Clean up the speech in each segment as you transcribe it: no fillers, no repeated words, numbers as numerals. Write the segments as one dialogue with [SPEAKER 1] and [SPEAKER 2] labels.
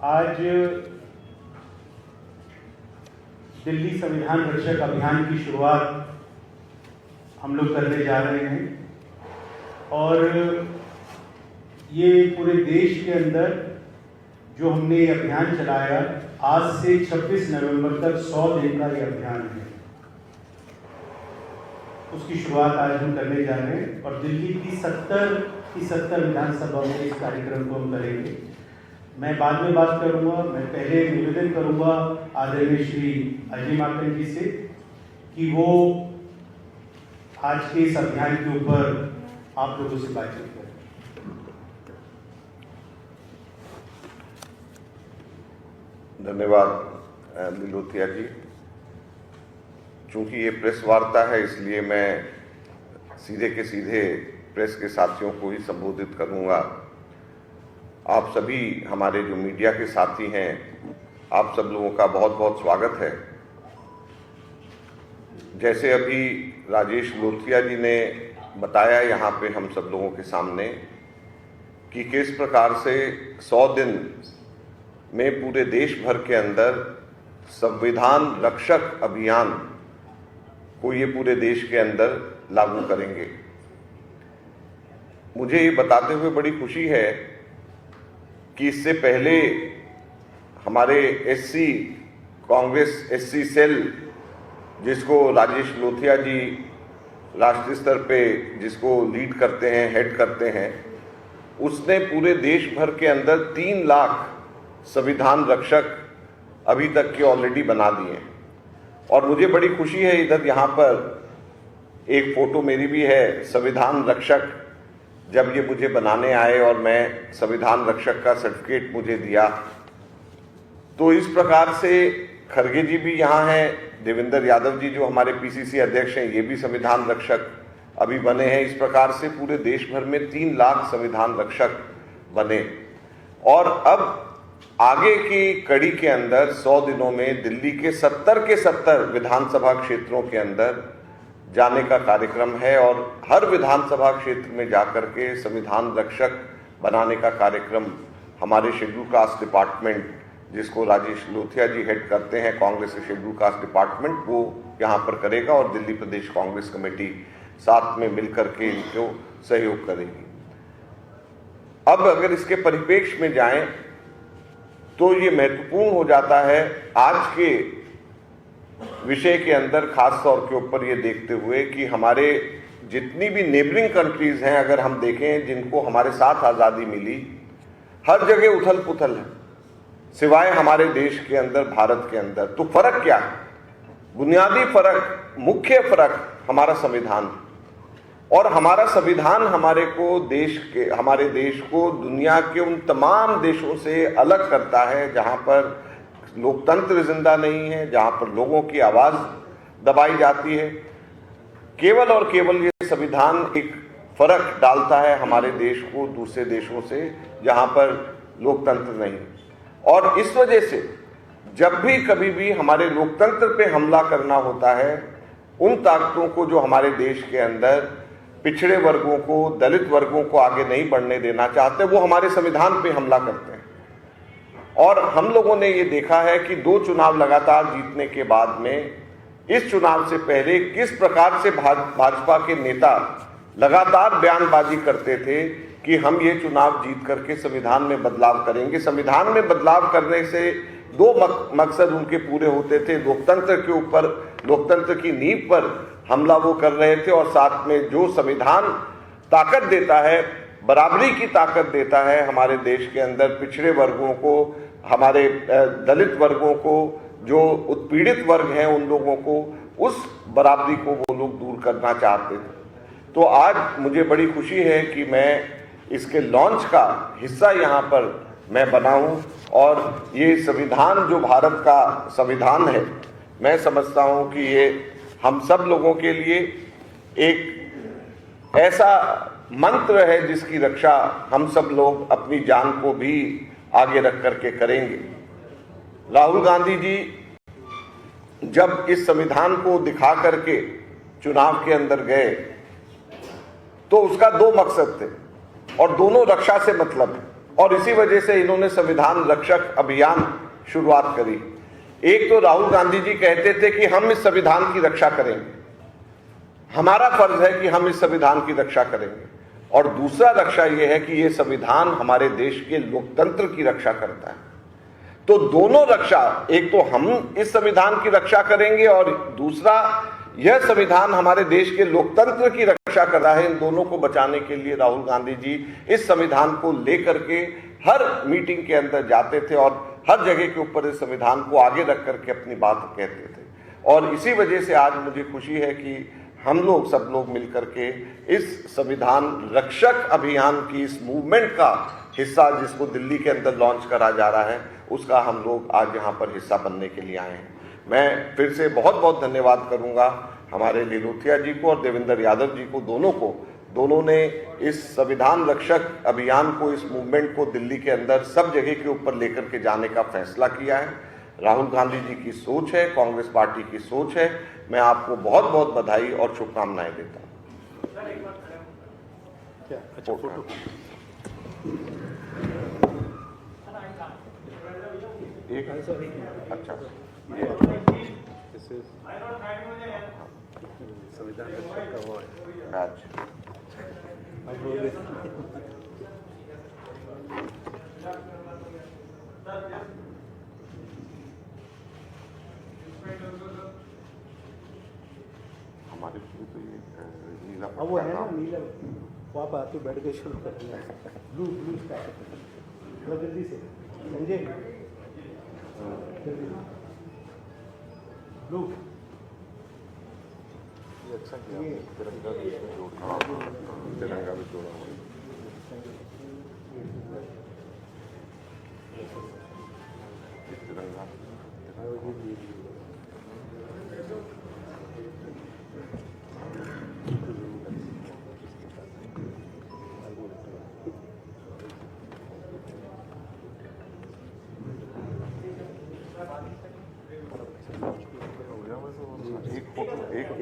[SPEAKER 1] आज दिल्ली संविधान रक्षक अभियान की शुरुआत हम लोग करने जा रहे हैं और ये पूरे देश के अंदर जो हमने ये अभियान चलाया, आज से 26 नवंबर तक 100 दिन का ये अभियान है, उसकी शुरुआत आज हम करने जा रहे हैं और दिल्ली की 70 विधानसभा में इस कार्यक्रम को हम करेंगे। मैं बाद में बात करूंगा, मैं पहले निवेदन करूंगा आदरणीय श्री अजय माकन जी से कि वो आज के इस अभियान के ऊपर आप लोगों से बातचीत करें।
[SPEAKER 2] धन्यवाद लिलोथिया जी। चूंकि ये प्रेस वार्ता है इसलिए मैं सीधे के सीधे प्रेस के साथियों को ही संबोधित करूंगा। आप सभी हमारे जो मीडिया के साथी हैं, आप सब लोगों का बहुत बहुत स्वागत है। जैसे अभी राजेश लोथिया जी ने बताया यहाँ पे हम सब लोगों के सामने कि किस प्रकार से 100 दिन में पूरे देश भर के अंदर संविधान रक्षक अभियान को ये पूरे देश के अंदर लागू करेंगे। मुझे ये बताते हुए बड़ी खुशी है कि इससे पहले हमारे एससी कांग्रेस एससी सेल, जिसको राजेश लोथिया जी राष्ट्रीय स्तर पे जिसको लीड करते हैं, हेड करते हैं, उसने पूरे देश भर के अंदर 3 लाख संविधान रक्षक अभी तक के ऑलरेडी बना दिए। और मुझे बड़ी खुशी है, इधर यहाँ पर एक फोटो मेरी भी है। संविधान रक्षक जब ये मुझे बनाने आए और मैं संविधान रक्षक का सर्टिफिकेट मुझे दिया, तो इस प्रकार से खरगे जी भी यहाँ हैं, देवेंद्र यादव जी जो हमारे पीसीसी अध्यक्ष हैं, ये भी संविधान रक्षक अभी बने हैं। इस प्रकार से पूरे देश भर में 3 लाख संविधान रक्षक बने। और अब आगे की कड़ी के अंदर 100 दिनों में दिल्ली के 70 के 70 विधानसभा क्षेत्रों के अंदर जाने का कार्यक्रम है और हर विधानसभा क्षेत्र में जाकर के संविधान रक्षक बनाने का कार्यक्रम हमारे शेड्यूल कास्ट डिपार्टमेंट, जिसको राजेश लोथिया जी हेड करते हैं, कांग्रेस के शेड्यूल कास्ट डिपार्टमेंट, वो यहाँ पर करेगा और दिल्ली प्रदेश कांग्रेस कमेटी साथ में मिलकर के इनको सहयोग करेगी। अब अगर इसके परिप्रेक्ष्य में जाएं तो ये महत्वपूर्ण हो जाता है आज के विषय के अंदर, खास तौर के ऊपर ये देखते हुए कि हमारे जितनी भी नेबरिंग कंट्रीज हैं, अगर हम देखें जिनको हमारे साथ आज़ादी मिली, हर जगह उथल पुथल है सिवाय हमारे देश के अंदर, भारत के अंदर। तो फर्क क्या है? बुनियादी फर्क, मुख्य फर्क हमारा संविधान। और हमारा संविधान हमारे देश को दुनिया के उन तमाम देशों से अलग करता है जहां पर लोकतंत्र जिंदा नहीं है, जहां पर लोगों की आवाज दबाई जाती है। केवल और केवल ये संविधान एक फर्क डालता है हमारे देश को दूसरे देशों से जहां पर लोकतंत्र नहीं। और इस वजह से जब भी कभी भी हमारे लोकतंत्र पे हमला करना होता है, उन ताकतों को जो हमारे देश के अंदर पिछड़े वर्गों को, दलित वर्गों को आगे नहीं बढ़ने देना चाहते, वो हमारे संविधान पे हमला करते हैं। और हम लोगों ने ये देखा है कि 2 चुनाव लगातार जीतने के बाद में, इस चुनाव से पहले किस प्रकार से भाजपा के नेता लगातार बयानबाजी करते थे कि हम ये चुनाव जीत करके संविधान में बदलाव करेंगे। संविधान में बदलाव करने से 2 मकसद उनके पूरे होते थे। लोकतंत्र के ऊपर, लोकतंत्र की नींव पर हमला वो कर रहे थे और साथ में जो संविधान ताकत देता है, बराबरी की ताकत देता है हमारे देश के अंदर पिछड़े वर्गों को, हमारे दलित वर्गों को, जो उत्पीड़ित वर्ग हैं उन लोगों को, उस बराबरी को वो लोग दूर करना चाहते थे। तो आज मुझे बड़ी खुशी है कि मैं इसके लॉन्च का हिस्सा यहाँ पर मैं बना हूँ। और ये संविधान जो भारत का संविधान है, मैं समझता हूँ कि ये हम सब लोगों के लिए एक ऐसा मंत्र है जिसकी रक्षा हम सब लोग अपनी जान को भी आगे रख करके करेंगे। राहुल गांधी जी जब इस संविधान को दिखा करके चुनाव के अंदर गए तो उसका 2 मकसद थे और दोनों रक्षा से मतलब है। और इसी वजह से इन्होंने संविधान रक्षक अभियान शुरुआत करी। एक तो राहुल गांधी जी कहते थे कि हम इस संविधान की रक्षा करेंगे, हमारा फर्ज है कि हम इस संविधान की रक्षा करेंगे, और दूसरा रक्षा यह है कि यह संविधान हमारे देश के लोकतंत्र की रक्षा करता है। तो दोनों रक्षा, एक तो हम इस संविधान की रक्षा करेंगे और दूसरा यह संविधान हमारे देश के लोकतंत्र की रक्षा कर रहा है। इन दोनों को बचाने के लिए राहुल गांधी जी इस संविधान को लेकर के हर मीटिंग के अंदर जाते थे और हर जगह के ऊपर इस संविधान को आगे रख करके अपनी बात कहते थे। और इसी वजह से आज मुझे खुशी है कि हम लोग सब लोग मिलकर के इस संविधान रक्षक अभियान की इस मूवमेंट का हिस्सा, जिसको दिल्ली के अंदर लॉन्च करा जा रहा है, उसका हम लोग आज यहाँ पर हिस्सा बनने के लिए आए हैं। मैं फिर से बहुत बहुत धन्यवाद करूँगा हमारे लिलोथिया जी को और देवेंद्र यादव जी को, दोनों ने इस संविधान रक्षक अभियान को, इस मूवमेंट को दिल्ली के अंदर सब जगह के ऊपर लेकर के जाने का फैसला किया है। राहुल गांधी जी की सोच है, कांग्रेस पार्टी की सोच है। मैं आपको बहुत बहुत बधाई और शुभकामनाएं देता हूं। एक अच्छा
[SPEAKER 1] संविधान रक्षक का वो है
[SPEAKER 2] आज हमारे तो ये नीला
[SPEAKER 1] वो है ना, नीला वो आप आते बैठ के शुरू कर दिया। ब्लू स्टार्ट थोड़ा जल्दी से समझे, ब्लू
[SPEAKER 2] अच्छा किया, तिरंगा भी जोड़ा, तिरंगा भी जोड़ा हुआ है। तिरंगा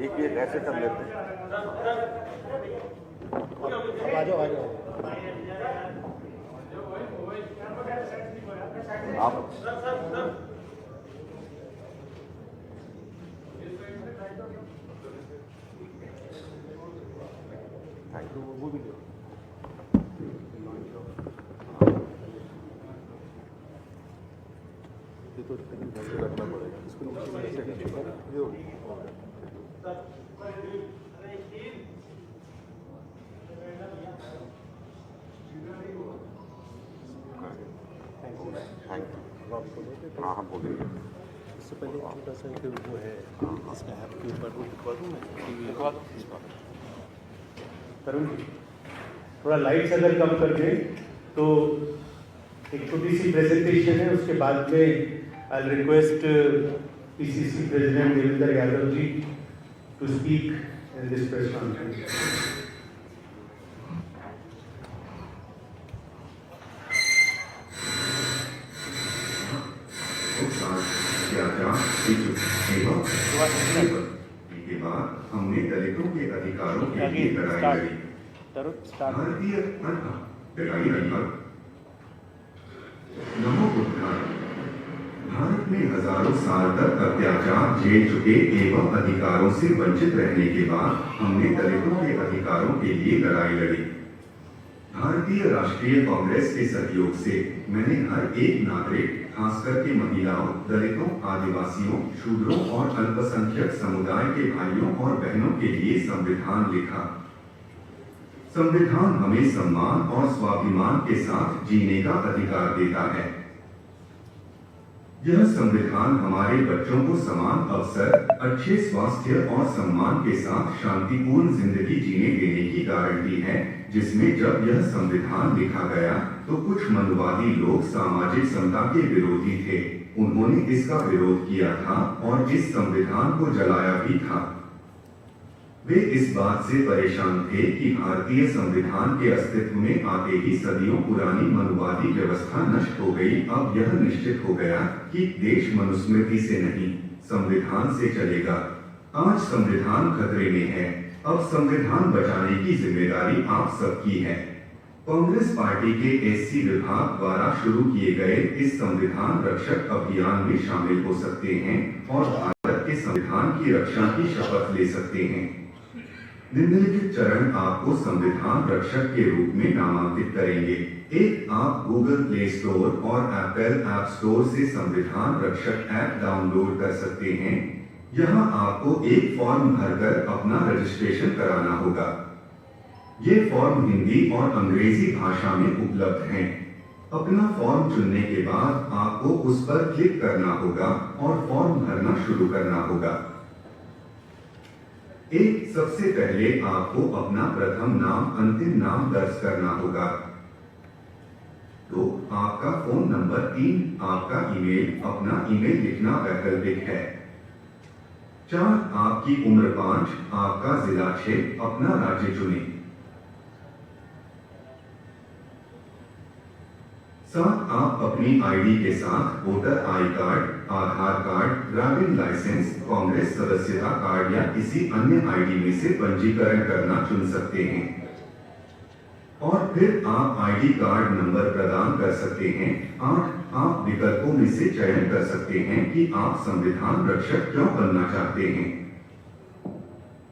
[SPEAKER 2] एक ये ऐसे कर लेते हैं।
[SPEAKER 1] आ जाओ
[SPEAKER 2] आप
[SPEAKER 1] वो भी लो। ये तो रखना पड़ेगा इसको,
[SPEAKER 2] हाँ हाँ बोलिए।
[SPEAKER 1] इससे पहले छोटा सा एक वो है, इसका ऐप के ऊपर वो दिखवा दूँ मैं, तरुण जी थोड़ा लाइट्स अगर कम कर दें तो एक छोटी सी प्रेजेंटेशन है, उसके बाद में I request PCC president Devendra Yadav ji to speak in this press conference.
[SPEAKER 3] के बाद हमने दलितों के अधिकारों के लिए लड़ाई लड़ी। भारतीय लड़ाई लगभग नमो बुद्धाय। भारत में हजारों साल तक अत्याचार झेल चुके एवं अधिकारों से वंचित रहने के बाद हमने दलितों के अधिकारों के लिए लड़ाई लड़ी। भारतीय राष्ट्रीय कांग्रेस के सहयोग से मैंने हर एक नागरिक, खास करके महिलाओं, दलितों, आदिवासियों, शूद्रों और अल्पसंख्यक समुदाय के भाइयों और बहनों के लिए संविधान लिखा। संविधान हमें सम्मान और स्वाभिमान के साथ जीने का अधिकार देता है। यह संविधान हमारे बच्चों को समान अवसर, अच्छे स्वास्थ्य और सम्मान के साथ शांतिपूर्ण जिंदगी जीने देने की गारंटी है, जिसमें जब यह संविधान लिखा गया तो कुछ मनुवादी लोग सामाजिक समता के विरोधी थे। उन्होंने इसका विरोध किया था और इस संविधान को जलाया भी था। वे इस बात से परेशान थे कि भारतीय संविधान के अस्तित्व में आते ही सदियों पुरानी मनुवादी व्यवस्था नष्ट हो गई। अब यह निश्चित हो गया कि देश मनुस्मृति से नहीं, संविधान से चलेगा। आज संविधान खतरे में है। अब संविधान बचाने की जिम्मेदारी आप सबकी है। कांग्रेस पार्टी के एससी विभाग द्वारा शुरू किए गए इस संविधान रक्षक अभियान में शामिल हो सकते हैं और भारत के संविधान की रक्षा की शपथ ले सकते हैं। निम्नलिखित चरण आपको संविधान रक्षक के रूप में नामांकित करेंगे। एक, आप गूगल प्ले स्टोर और एप्पल ऐप स्टोर से संविधान रक्षक ऐप डाउनलोड कर सकते हैं। यहाँ आपको एक फॉर्म भरकर अपना रजिस्ट्रेशन कराना होगा। ये फॉर्म हिंदी और अंग्रेजी भाषा में उपलब्ध हैं। अपना फॉर्म चुनने के बाद आपको उस पर क्लिक करना होगा और फॉर्म भरना शुरू करना होगा। सबसे पहले आपको अपना प्रथम नाम, अंतिम नाम दर्ज करना होगा। 2, आपका फोन नंबर। 3, आपका ईमेल। अपना ईमेल लिखना वैकल्पिक है। 4, आपकी उम्र। 5, आपका जिला। 6, अपना राज्य चुनें। 7, आप अपनी आईडी के साथ voter I card, Aadhaar card, driving licence, Congress सदस्यता कार्ड या किसी अन्य आईडी में से पंजीकरण करना चुन सकते हैं और फिर आप आईडी कार्ड नंबर प्रदान कर सकते हैं। 8, आप विकल्पों में से चयन कर सकते हैं कि आप संविधान रक्षक क्यों बनना चाहते हैं।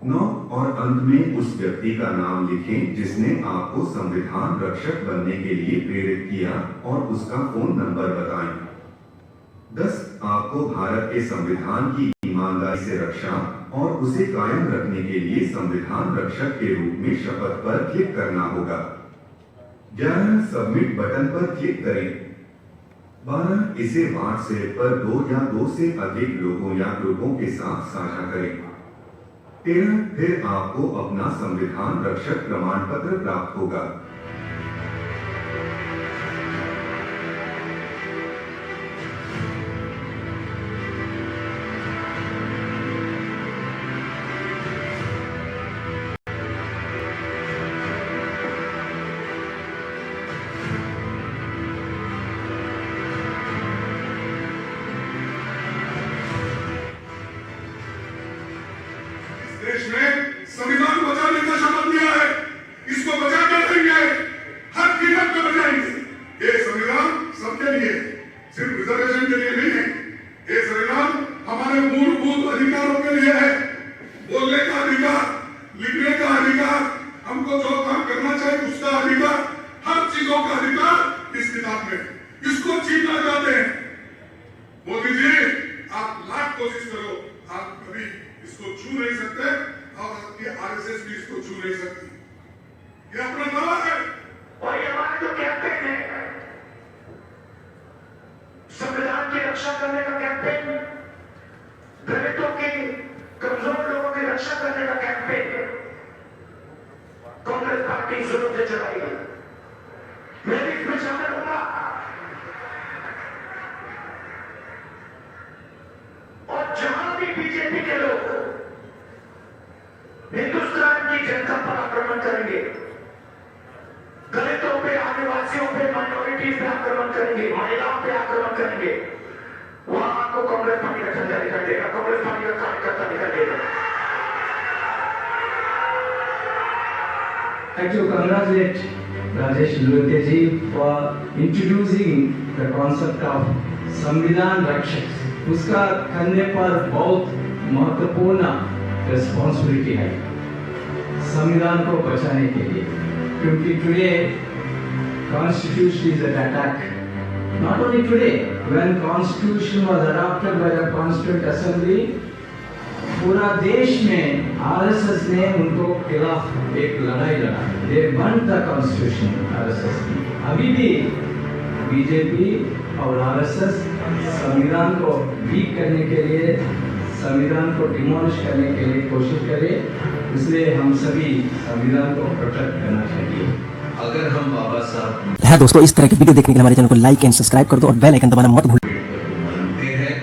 [SPEAKER 3] 9, और अंत में उस व्यक्ति का नाम लिखें जिसने आपको संविधान रक्षक बनने के लिए प्रेरित किया और उसका फोन नंबर बताएं। 10, आपको भारत के संविधान की ईमानदारी से रक्षा और उसे कायम रखने के लिए संविधान रक्षक के रूप में शपथ पर क्लिक करना होगा। 11, सबमिट बटन पर क्लिक करें। 12, इसे व्हाट्सएप पर 2 या 2 से अधिक लोगों या ग्रुपों के साथ साझा करें। 13, फिर आपको अपना संविधान रक्षक प्रमाण पत्र प्राप्त होगा।
[SPEAKER 4] देश में संविधान बचाने का शपथ लिया है, इसको बचा कर रहेंगे, हर कीमत पर बचाएंगे। ये संविधान सबके लिए, सिर्फ रिजर्वेशन के लिए नहीं है। ये संविधान हमारे मूलभूत अधिकारों के लिए है। बोलने का अधिकार, लिखने का अधिकार, हमको जो काम करना चाहिए उसका अधिकार, हर चीजों का अधिकार इस किताब में। इसको छीनना चाहते हैं मोदी जी, आप लाख कोशिश करो, आप कभी इसको छू नहीं सकते और आपकी आरएसएस भी इसको छू नहीं सकती। ये अपना दावा है
[SPEAKER 5] और ये हमारा जो कैंपेन है, संविधान की रक्षा करने का कैंपेन, दलितों की, कमजोर लोगों की रक्षा करने का कैंपेन कांग्रेस पार्टी शुरू से चलाएगी। मैं भी इसमें शामिल होगा और जहां भी बीजेपी के लोग हिंदुस्तान की जनता पर आक्रमण करेंगे, दलितों पे, आदिवासियों पे, माइनॉरिटीज पे आक्रमण करेंगे, महिलाओं पे आक्रमण करेंगे, वहां आपको कांग्रेस पार्टी का झंडा दिखाई देगा, कांग्रेस पार्टी का कार्यकर्ता दिखाई देगा।
[SPEAKER 6] I'd like to congratulate Rajesh Luthia ji for introducing the concept of संविधान रक्षक। उसका करने पर बहुत महत्वपूर्ण रिस्पॉन्सिबिलिटी है संविधान को बचाने के लिए, क्योंकि today constitution is at attack. Not only today, when constitution was adopted by the constituent assembly, पूरा देश में आरएसएस ने उनको खिलाफ एक लड़ाई लड़ा। दे बर्न्ड द कॉन्स्टिट्यूशन, आरएसएस। अभी भी बीजेपी और आरएसएस संविधान को वीक करने के लिए, संविधान को डिमोलिश करने के लिए कोशिश करें। इसलिए हम सभी संविधान को प्रोटेक्ट करना चाहिए।
[SPEAKER 7] अगर हम बाबा साहब
[SPEAKER 8] है दोस्तों, इस तरह की वीडियो देखने के लिए हमारे चैनल को लाइक एंड सब्सक्राइब कर दो और बेल आइकन दबाना मत भूलिए।
[SPEAKER 7] मानते हैं,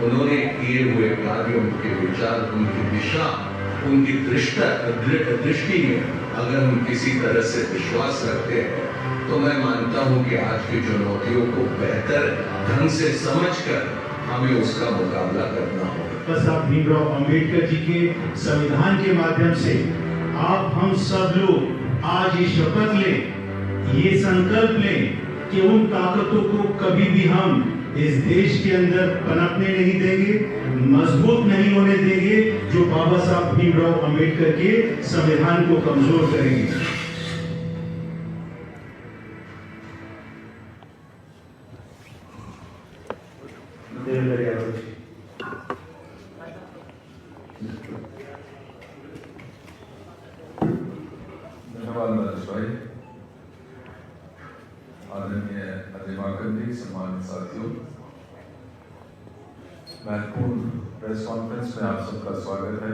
[SPEAKER 7] उन्होंने किए हुए कार्य, उनके विचार, उनकी दिशा, उनकी दृष्टि में अगर हम किसी तरह से विश्वास रखते हैं तो मैं मानता हूं कि आज की चुनौतियों को बेहतर ढंग से समझकर हमें उसका मुकाबला करना होगा।
[SPEAKER 9] साहब भीमराव अंबेडकर जी के संविधान के माध्यम से आप हम सब लोग आज ये शपथ लें ये संकल्प लें कि उन ताकतों को कभी भी हम इस देश के अंदर पनपने नहीं देंगे, मजबूत नहीं होने देंगे, जो बाबा साहब भीमराव अंबेडकर के संविधान को कमजोर करेंगे।
[SPEAKER 10] धन्यवाद नरेश भाई। आदरणीय अजय माकन जी, सम्मानित साथियों, महत्वपूर्ण प्रेस कॉन्फ्रेंस में आप सबका स्वागत है।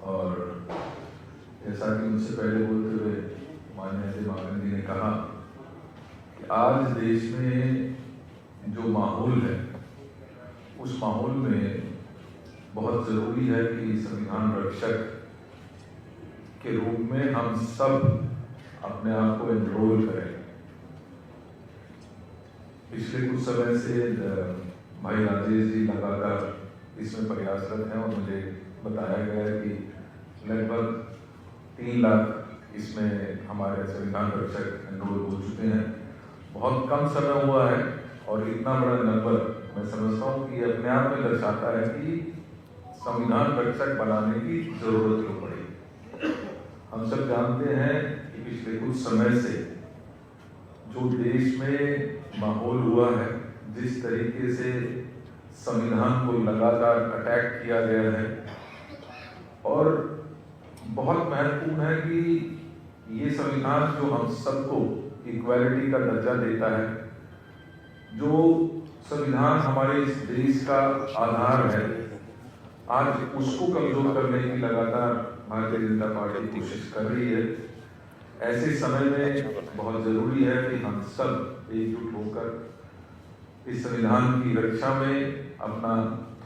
[SPEAKER 10] और जैसा कि मुझसे पहले बोलते हुए माननीय अजय माकन जी ने कहा कि आज देश में जो माहौल है, उस माहौल में बहुत जरूरी है कि संविधान रक्षक के रूप में हम सब अपने आप को एनरोल करें। पिछले कुछ समय से भाई राजेश जी लगातार इसमें प्रयासरत हैं और मुझे बताया गया है कि लगभग 3 लाख इसमें हमारे संविधान रक्षक एनरोल हो चुके हैं। बहुत कम समय हुआ है और इतना बड़ा नंबर मैं समझता हूँ कि अपने आप में दर्शाता है कि संविधान रक्षक बनाने की जरूरत क्यों पड़ी। हम सब जानते हैं कि पिछले कुछ समय से जो देश में माहौल हुआ है, जिस तरीके से संविधान को लगातार अटैक किया गया है, और बहुत महत्वपूर्ण है कि ये संविधान जो हम सबको इक्वालिटी का दर्जा देता है, जो संविधान हमारे इस देश का आधार है, आज उसको कमजोर करने की लगातार भारतीय जनता पार्टी कोशिश कर रही है। ऐसे समय में बहुत जरूरी है कि हम सब एकजुट होकर इस संविधान की रक्षा में अपना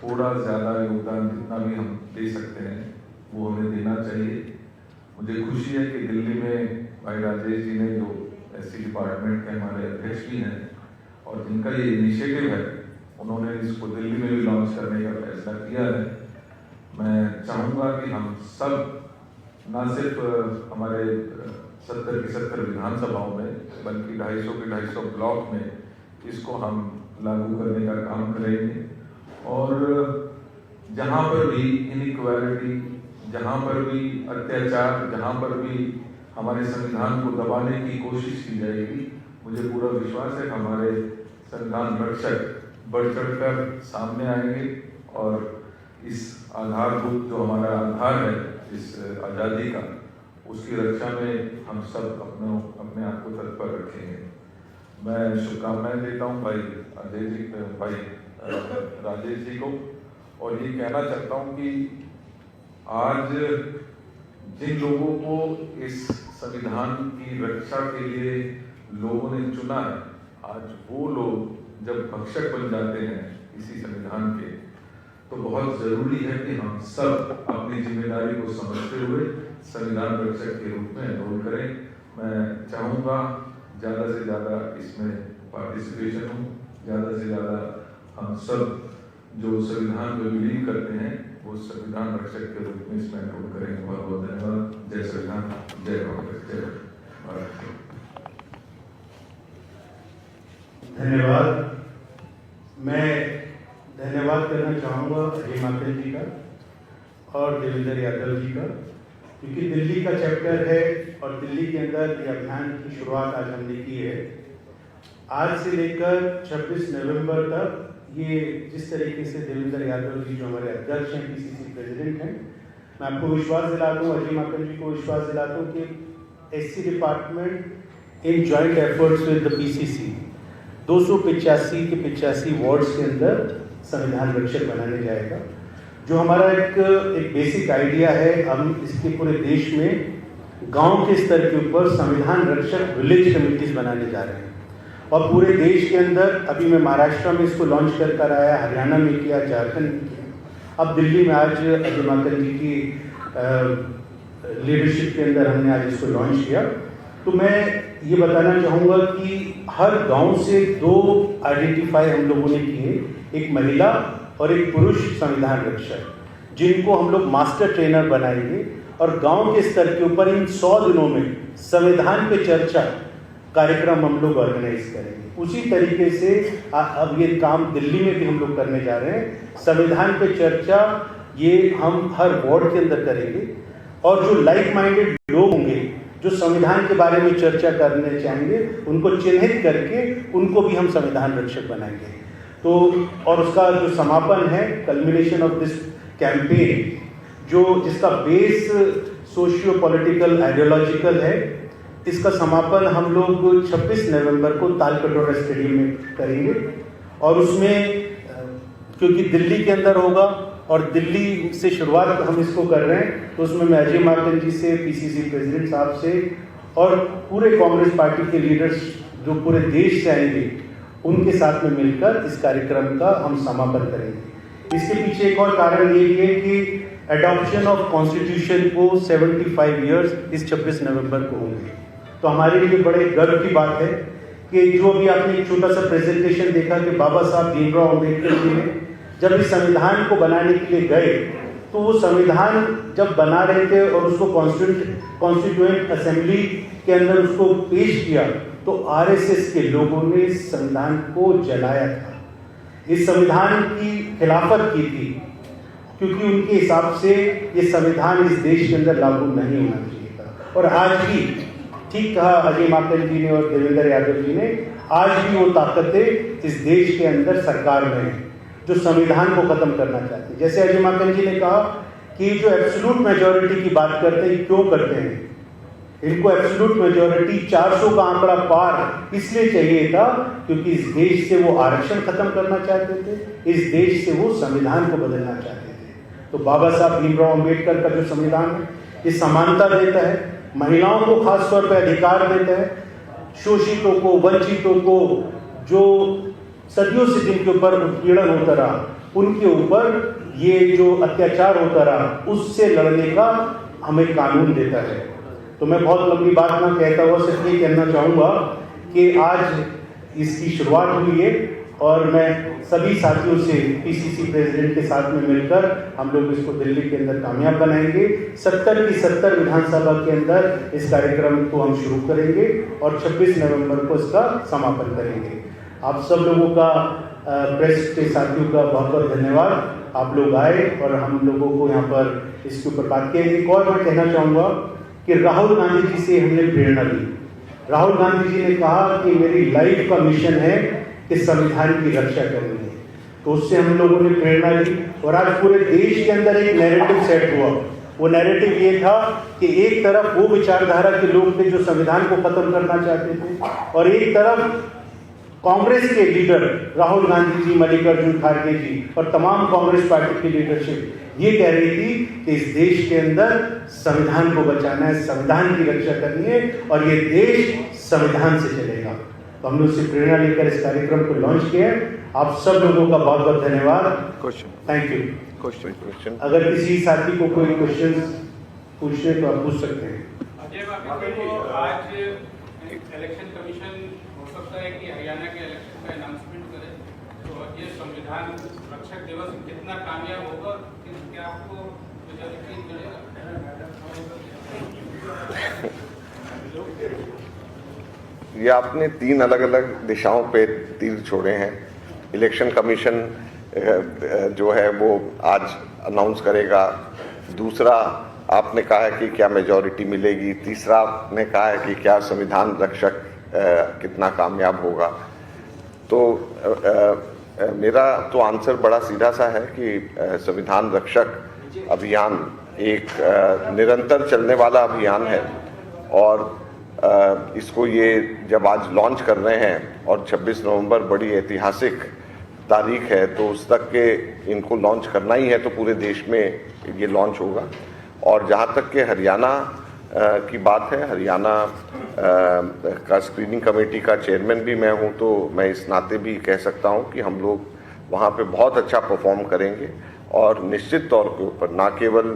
[SPEAKER 10] थोड़ा ज्यादा योगदान जितना भी हम दे सकते हैं वो हमें देना चाहिए। मुझे खुशी है कि दिल्ली में भाई राजेश जी ने, जो एससी डिपार्टमेंट के हमारे अध्यक्ष भी हैं और जिनका ये इनिशिएटिव है, उन्होंने इसको दिल्ली में भी लॉन्च करने का फैसला किया है। मैं चाहूँगा कि हम सब न सिर्फ हमारे 70 की 70 विधानसभाओं में, बल्कि 250 के 250 ब्लॉक में इसको हम लागू करने का काम करेंगे। और जहाँ पर भी इनइक्वालिटी, जहाँ पर भी अत्याचार, जहाँ पर भी हमारे संविधान को दबाने की कोशिश की जाएगी, मुझे पूरा विश्वास है कि हमारे संविधान रक्षक बढ़ चढ़कर सामने आएंगे और इस आधारभूत जो हमारा आधार है, इस आज़ादी का, उसकी रक्षा में हम सब अपने आप को तत्पर रखेंगे। मैं शुभकामनाएं देता हूं भाई अजय जी, भाई राजेश जी को, और ये कहना चाहता हूं कि आज जिन लोगों को इस संविधान की रक्षा के लिए लोगों ने चुना है, आज वो लोग जब भक्षक बन जाते हैं इसी संविधान के, तो बहुत जरूरी है कि हम सब अपनी जिम्मेदारी को समझते हुए संविधान रक्षक के रूप में एनरोल करें। मैं चाहूँगा ज़्यादा से ज़्यादा इसमें पार्टिसिपेशन हो, ज़्यादा से ज़्यादा हम सब जो संविधान में बिलीव करते हैं वो संविधान रक्षक के रूप में इसमें एनरोल करेंगे। बहुत बहुत धन्यवाद। जय संविधान, जय कांग्रेस, जय भारत।
[SPEAKER 1] धन्यवाद। मैं धन्यवाद करना चाहूँगा अजय माकन जी का और देवेंद्र यादव जी का, क्योंकि दिल्ली का चैप्टर है और दिल्ली के अंदर ये अभियान की शुरुआत आज हमने की है। आज से लेकर 26 नवंबर तक ये जिस तरीके से देवेंद्र यादव जी जो हमारे अध्यक्ष हैं, पीसीसी प्रेसिडेंट हैं, मैं आपको विश्वास दिला दूँ, अजय माकन जी को विश्वास दिला दूँ कि SC department in joint efforts with the PCC 285 के 85 वार्ड्स के अंदर संविधान रक्षक बनाने जाएगा। जो हमारा एक बेसिक आइडिया है, हम इसके पूरे देश में गांव के स्तर के ऊपर संविधान रक्षक विलेज कमेटीज बनाने जा रहे हैं और पूरे देश के अंदर अभी मैं महाराष्ट्र में इसको लॉन्च कर आया, हरियाणा में किया, झारखंड में किया, अब दिल्ली में आज अजय माकन जी की लीडरशिप के अंदर हमने आज इसको लॉन्च किया। तो मैं ये बताना चाहूँगा कि हर गांव से 2 आइडेंटिफाई हम लोगों ने किए, एक महिला और एक पुरुष संविधान रक्षक, जिनको हम लोग मास्टर ट्रेनर बनाएंगे और गांव के स्तर के ऊपर इन 100 दिनों में संविधान पे चर्चा कार्यक्रम हम लोग ऑर्गेनाइज करेंगे। उसी तरीके से अब ये काम दिल्ली में भी हम लोग करने जा रहे हैं। संविधान पे चर्चा ये हम हर वार्ड के अंदर करेंगे और जो लाइक माइंडेड लोग होंगे जो संविधान के बारे में चर्चा करने चाहेंगे उनको चिन्हित करके उनको भी हम संविधान रक्षक बनाएंगे। तो और उसका जो समापन है, कल्मिनेशन ऑफ दिस कैंपेन, जो जिसका बेस सोशियो पॉलिटिकल आइडियोलॉजिकल है, इसका समापन हम लोग 26 नवंबर को तालकटोरा स्टेडियम में करेंगे। और उसमें क्योंकि दिल्ली के अंदर होगा और दिल्ली से शुरुआत हम इसको कर रहे हैं, तो उसमें मैं अजय माकन जी से, पीसीसी प्रेसिडेंट साहब से और पूरे कांग्रेस पार्टी के लीडर्स जो पूरे देश से आएंगे उनके साथ में मिलकर इस कार्यक्रम का हम समापन करेंगे। इसके पीछे एक और कारण ये भी है कि एडॉप्शन ऑफ कॉन्स्टिट्यूशन को 75 इयर्स इस 26 नवंबर को होंगे। तो हमारे लिए बड़े गर्व की बात है कि जो भी आपने एक छोटा सा प्रेजेंटेशन देखा कि बाबा साहब भीमराव अम्बेडकर जी ने जब इस संविधान को बनाने के लिए गए तो वो संविधान जब बना रहे थे और उसको कॉन्स्टिट्यूएंट असेंबली के अंदर उसको पेश किया तो आरएसएस के लोगों ने इस संविधान को जलाया था, इस संविधान की खिलाफत की थी, क्योंकि उनके हिसाब से ये संविधान इस देश के अंदर लागू नहीं होना चाहिए था। और आज भी ठीक कहा अजय माकन जी ने और देवेंद्र यादव जी ने, आज भी वो ताकतें इस देश के अंदर सरकार में है जो संविधान को खत्म करना चाहते हैं। जैसे अजय माकन जी ने कहा कि जो एब्सोल्यूट मेजॉरिटी की बात करते हैं, क्यों करते हैं? इनको एब्सोल्यूट मेजॉरिटी 400 का आंकड़ा पार इसलिए चाहिए था क्योंकि इस देश से वो आरक्षण खत्म करना चाहते थे, इस देश से वो संविधान को बदलना चाहते थे। तो बाबा साहब भीमराव अम्बेडकर का जो संविधान है ये समानता देता है, महिलाओं को खास तौर पर अधिकार देता है, शोषितों को, वंचितों को, जो सदियों से जिनके ऊपर उत्पीड़न होता रहा, उनके ऊपर ये जो अत्याचार होता रहा, उससे लड़ने का हमें कानून देता है। तो मैं बहुत लंबी बात ना कहता हुआ सिर्फ ये कहना चाहूँगा कि आज इसकी शुरुआत हुई है और मैं सभी साथियों से पीसीसी प्रेसिडेंट के साथ में मिलकर हम लोग इसको दिल्ली के अंदर कामयाब बनाएंगे। 70 की 70 विधानसभा के अंदर इस कार्यक्रम को हम शुरू करेंगे और 26 नवंबर को इसका समापन करेंगे। आप सब लोगों का, प्रेस के साथियों का बहुत बहुत धन्यवाद। आप लोग आए और हम लोगों को यहाँ पर इसके ऊपर बात की। एक और मैं कहना चाहूँगा कि राहुल गांधी जी से हमने प्रेरणा ली। राहुल गांधी जी ने कहा कि मेरी लाइफ का मिशन है कि संविधान की रक्षा करनी है, तो उससे हम लोगों ने प्रेरणा ली और आज पूरे देश के अंदर एक नैरेटिव सेट हुआ। वो नैरेटिव ये था कि एक तरफ वो विचारधारा के लोग थे जो संविधान को खत्म करना चाहते थे और एक तरफ कांग्रेस के लीडर राहुल गांधी जी, मल्लिकार्जुन खड़गे जी और तमाम कांग्रेस पार्टी की लीडरशिप ये कह रही थी कि इस देश के अंदर संविधान को बचाना है, संविधान की रक्षा करनी है और ये देश संविधान से चलेगा। तो हमने उससे प्रेरणा लेकर इस कार्यक्रम को लॉन्च किया। आप सब लोगों का बहुत बहुत धन्यवाद। Thank you.
[SPEAKER 2] क्वेश्चन
[SPEAKER 1] अगर किसी साथी को कोई क्वेश्चन पूछने तो आप पूछ सकते हैं।
[SPEAKER 11] अजय बाबू, आज इलेक्शन कमीशन हो सकता है कि हरियाणा के इलेक्शन का अनाउंसमेंट करे, तो ये संविधान रक्षक दिवस कितना कामयाब होगा, क्या आपको यकीन मिलेगा?
[SPEAKER 2] ये आपने 3 अलग अलग दिशाओं पे तीर छोड़े हैं। इलेक्शन कमीशन जो है वो आज अनाउंस करेगा, दूसरा आपने कहा है कि क्या मेजॉरिटी मिलेगी, तीसरा आपने कहा है कि क्या संविधान रक्षक कितना कामयाब होगा। तो मेरा तो आंसर बड़ा सीधा सा है कि संविधान रक्षक अभियान एक निरंतर चलने वाला अभियान है और इसको ये जब आज लॉन्च कर रहे हैं और 26 नवंबर बड़ी ऐतिहासिक तारीख है, तो उस तक के इनको लॉन्च करना ही है, तो पूरे देश में ये लॉन्च होगा। और जहाँ तक के हरियाणा की बात है, हरियाणा का स्क्रीनिंग कमेटी का चेयरमैन भी मैं हूँ, तो मैं इस नाते भी कह सकता हूँ कि हम लोग वहाँ पे बहुत अच्छा परफॉर्म करेंगे और निश्चित तौर के ऊपर ना केवल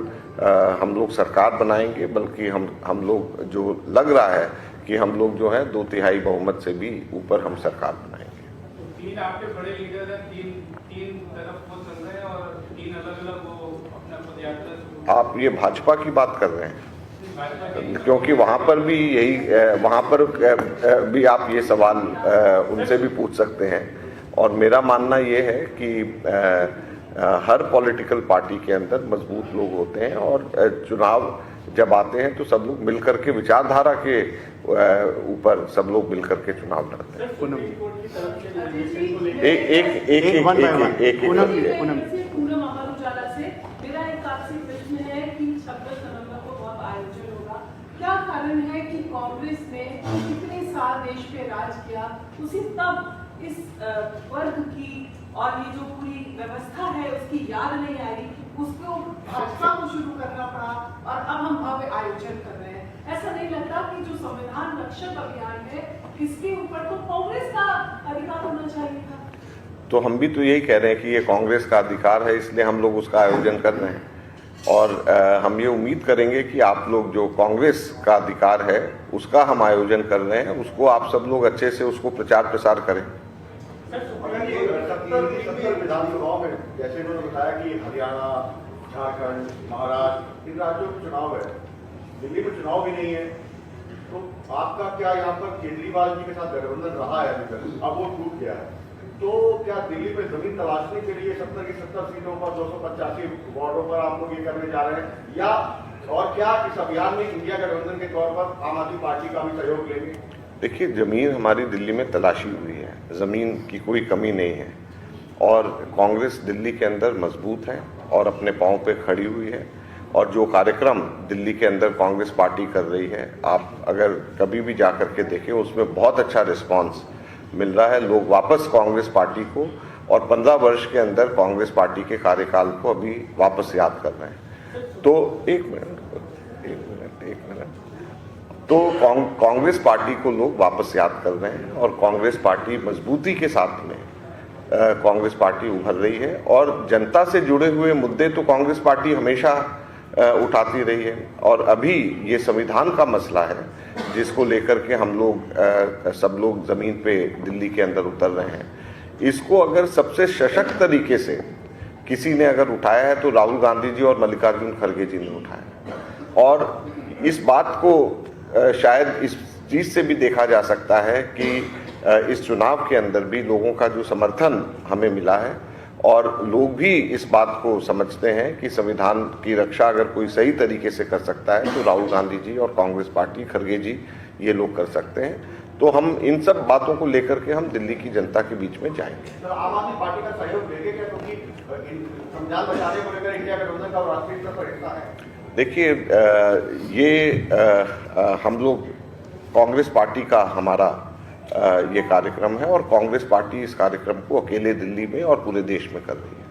[SPEAKER 2] हम लोग सरकार बनाएंगे, बल्कि हम लोग जो लग रहा है कि हम लोग जो है 2/3 बहुमत से भी ऊपर हम सरकार बनाएंगे।
[SPEAKER 11] तो 3 आपके बड़े लीडर हैं, तीन तरफ वो चल रहे हैं और 3 अलग अलग वो अपना पदयात्रा।
[SPEAKER 2] आप ये भाजपा की बात कर रहे हैं? क्योंकि वहाँ पर भी वहाँ पर भी आप ये सवाल उनसे भी पूछ सकते हैं। और मेरा मानना ये है कि हर पॉलिटिकल पार्टी के अंदर मजबूत लोग होते हैं और चुनाव जब आते हैं तो सब लोग मिलकर के विचारधारा के ऊपर सब लोग मिलकर के चुनाव लड़ते हैं।
[SPEAKER 12] क्या कारण है कि कांग्रेस ने इतने साल देश पे राज किया, उसी तब इस वर्ग की और ये जो पूरी व्यवस्था है उसकी याद नहीं आई, उसको भाजपा को शुरू करना पड़ा और अब हम भव्य आयोजन कर रहे हैं। ऐसा नहीं लगता कि जो संविधान रक्षक अभियान है इसके ऊपर तो कांग्रेस का अधिकार होना चाहिए था?
[SPEAKER 2] तो हम भी तो यही कह रहे हैं कि ये कांग्रेस का अधिकार है, इसलिए हम लोग उसका आयोजन कर रहे हैं। और हम ये उम्मीद करेंगे कि आप लोग जो कांग्रेस का अधिकार है उसका हम आयोजन कर रहे हैं, उसको आप सब लोग अच्छे से उसको प्रचार प्रसार करें।
[SPEAKER 13] विधानसभाओं में जैसे उन्होंने बताया कि हरियाणा, झारखंड, महाराष्ट्र, इन राज्यों में चुनाव है, दिल्ली में चुनाव भी नहीं है, तो आपका क्या यहाँ पर केजरीवाल जी के साथ गठबंधन रहा है अभी तक, अब वो टूट गया है, तो क्या दिल्ली में जमीन तलाशने के लिए 70 की 70 सीटों पर 285 वार्डों पर आप लोग ये करने जा रहे हैं, या और क्या इस अभियान में इंडिया गठबंधन के तौर पर आम आदमी पार्टी का भी सहयोग लेंगे?
[SPEAKER 2] देखिए, जमीन हमारी दिल्ली में तलाशी हुई है, जमीन की कोई कमी नहीं है और कांग्रेस दिल्ली के अंदर मजबूत है और अपने पांव पे खड़ी हुई है। और जो कार्यक्रम दिल्ली के अंदर कांग्रेस पार्टी कर रही है, आप अगर कभी भी जा कर के देखें, उसमें बहुत अच्छा रिस्पांस मिल रहा है। लोग वापस कांग्रेस पार्टी को और 15 वर्ष के अंदर कांग्रेस पार्टी के कार्यकाल को अभी वापस याद कर रहे हैं। तो एक मिनट, तो कांग्रेस पार्टी को लोग वापस याद कर रहे हैं और कांग्रेस पार्टी मजबूती के साथ में कांग्रेस पार्टी उभर रही है। और जनता से जुड़े हुए मुद्दे तो कांग्रेस पार्टी हमेशा उठाती रही है और अभी ये संविधान का मसला है जिसको लेकर के हम लोग सब लोग जमीन पे दिल्ली के अंदर उतर रहे हैं। इसको अगर सबसे सशक्त तरीके से किसी ने अगर उठाया है तो राहुल गांधी जी और मल्लिकार्जुन खड़गे जी ने उठाया। और इस बात को शायद इस चीज से भी देखा जा सकता है कि इस चुनाव के अंदर भी लोगों का जो समर्थन हमें मिला है और लोग भी इस बात को समझते हैं कि संविधान की रक्षा अगर कोई सही तरीके से कर सकता है तो राहुल गांधी जी और कांग्रेस पार्टी, खड़गे जी, ये लोग कर सकते हैं। तो हम इन सब बातों को लेकर के हम दिल्ली की जनता के बीच में जाएंगे।
[SPEAKER 13] आम आदमी पार्टी का सहयोग देंगे क्या, क्योंकि संविधान बचाने को लेकर इंडिया गठबंधन का राष्ट्रीय स्तर पर हिस्सा है?
[SPEAKER 2] देखिए, हम लोग कांग्रेस पार्टी का हमारा ये कार्यक्रम है और कांग्रेस पार्टी इस कार्यक्रम को अकेले दिल्ली में और पूरे देश में कर रही है।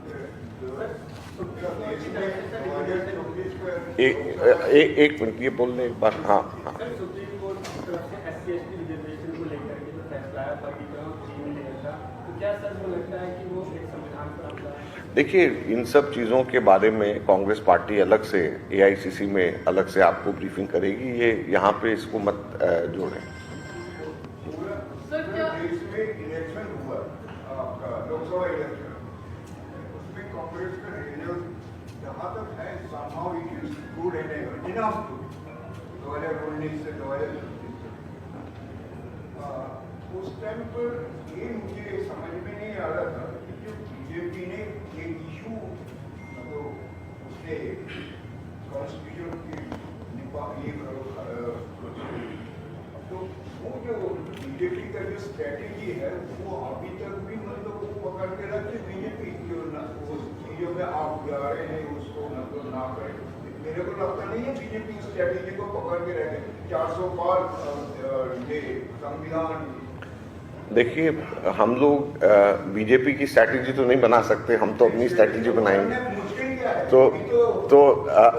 [SPEAKER 2] एक मिनट, ये बोलने एक बार। हाँ। देखिए, इन सब चीज़ों के बारे में कांग्रेस पार्टी अलग से एआईसीसी में अलग से आपको ब्रीफिंग करेगी, ये यहाँ पे इसको मत जोड़ें।
[SPEAKER 4] देश में इलेक्शन हुआ, आपका लोकसभा इलेक्शन, उसमें कांग्रेस का रिजल्ट जहाँ तक है somehow it is good and enough to 2019 से 2024 उस टाइम पर ये मुझे समझ में नहीं आ रहा था कि जो बीजेपी ने एक इशू मतलब उसने कॉन्स्टिट्यूशन की ये तो वो जो बीजेपी का जो स्ट्रेटेजी है वो अभी तक भी मतलब वो पकड़ के रखे बीजेपी जो उस चीजों में आप जा रहे हैं उसको मतलब ना करें। मेरे को लगता नहीं है बीजेपी स्ट्रेटेजी को पकड़ के रखे 400 पार ये संविधान।
[SPEAKER 2] देखिए, हम लोग बीजेपी की स्ट्रैटेजी तो नहीं बना सकते, हम तो अपनी स्ट्रैटेजी बनाएंगे। तो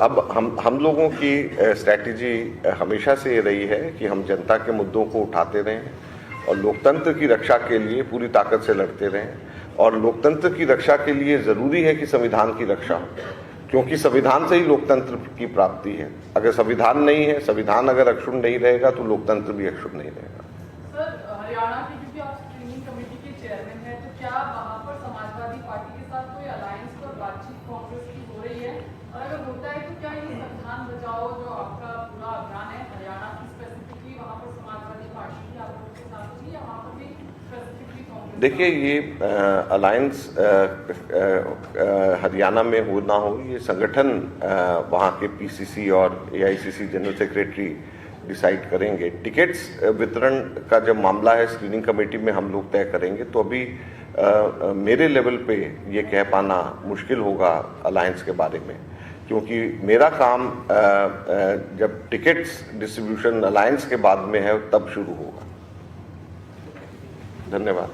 [SPEAKER 2] अब हम लोगों की स्ट्रैटेजी हमेशा से ये रही है कि हम जनता के मुद्दों को उठाते रहें और लोकतंत्र की रक्षा के लिए पूरी ताकत से लड़ते रहें। और लोकतंत्र की रक्षा के लिए ज़रूरी है कि संविधान की रक्षा हो, क्योंकि संविधान से ही लोकतंत्र की प्राप्ति है। अगर संविधान नहीं है, संविधान अगर अक्षुण्ण नहीं रहेगा तो लोकतंत्र भी अक्षुण्ण नहीं रहेगा।
[SPEAKER 12] सर, हरियाणा की क्योंकि आप स्क्रीनिंग कमेटी के चेयरमैन हैं, तो क्या वहाँ पर समाजवादी पार्टी के साथ साथ कोई अलायंस पर बातचीत कांग्रेस की हो रही है, और अगर होता है तो क्या ये संविधान बचाओ जो आपका पूरा अभियान है हरियाणा की स्पेसिफिकली वहाँ पर समाजवादी पार्टी की आप लोगों के साथ होगी या वहाँ पर भी स्पेसिफिकली कांग्रेस?
[SPEAKER 2] देखिए, ये अलायंस हरियाणा में हो ना हो, ये संगठन वहाँ के पीसीसी और एआईसीसी जनरल सेक्रेटरी डिसाइड करेंगे। टिकट्स वितरण का जब मामला है स्क्रीनिंग कमेटी में हम लोग तय करेंगे, तो अभी मेरे लेवल पे ये कह पाना मुश्किल होगा अलायंस के बारे में, क्योंकि मेरा काम जब टिकट्स डिस्ट्रीब्यूशन अलायंस के बाद में है तब शुरू होगा। धन्यवाद।